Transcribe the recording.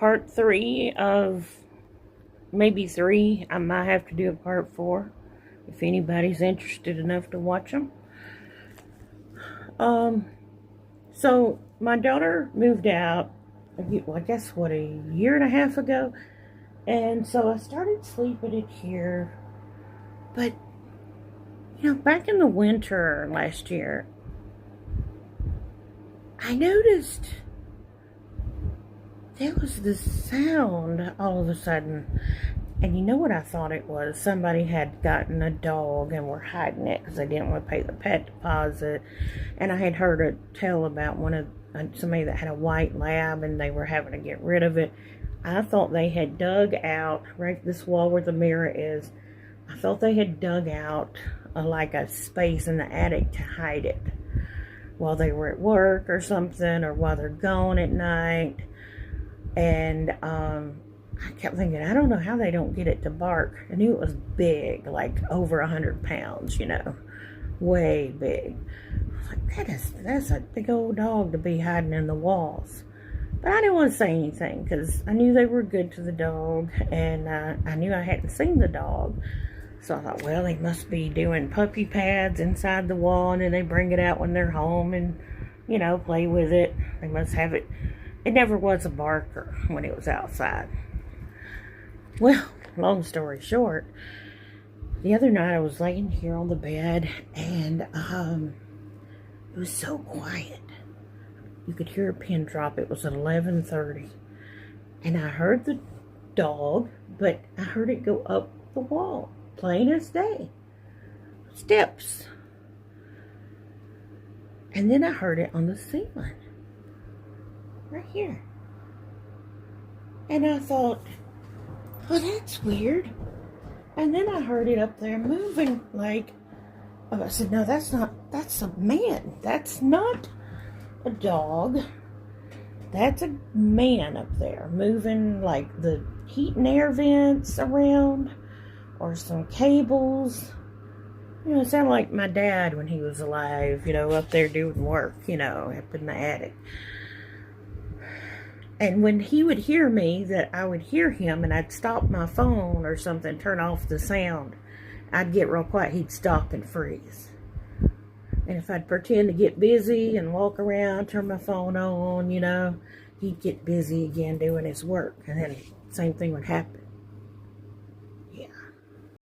part 3 of maybe 3. I might have to do a part 4 if anybody's interested enough to watch them. So my daughter moved out, I guess, a year and a half ago. And so I started sleeping in here. But, back in the winter last year, I noticed there was this sound all of a sudden. And you know what I thought it was? Somebody had gotten a dog and were hiding it because they didn't want to pay the pet deposit. And I had heard a tell about somebody that had a white lab and they were having to get rid of it. I thought they had dug out, right this wall where the mirror is, I thought they had dug out like a space in the attic to hide it while they were at work or something, or while they're gone at night. And I kept thinking, I don't know how they don't get it to bark. I knew it was big, like over 100 pounds, way big. I was like, that's a big old dog to be hiding in the walls. But I didn't want to say anything because I knew they were good to the dog, and I knew I hadn't seen the dog. So I thought, well, they must be doing puppy pads inside the wall, and then they bring it out when they're home and, play with it. They must have it. It never was a barker when it was outside. Well, long story short, the other night I was laying here on the bed, and it was so quiet. You could hear a pin drop. It was at 11:30. And I heard the dog, but I heard it go up the wall, plain as day. Steps. And then I heard it on the ceiling. Right here. And I thought, oh, that's weird. And then I heard it up there moving I said, no, that's a man. That's not a dog. That's a man up there moving like the heat and air vents around or some cables. It sounded like my dad when he was alive, up there doing work, up in the attic. And when he would hear me, that I would hear him, and I'd stop my phone or something, turn off the sound, I'd get real quiet. He'd stop and freeze. And if I'd pretend to get busy and walk around, turn my phone on, he'd get busy again doing his work. And then same thing would happen.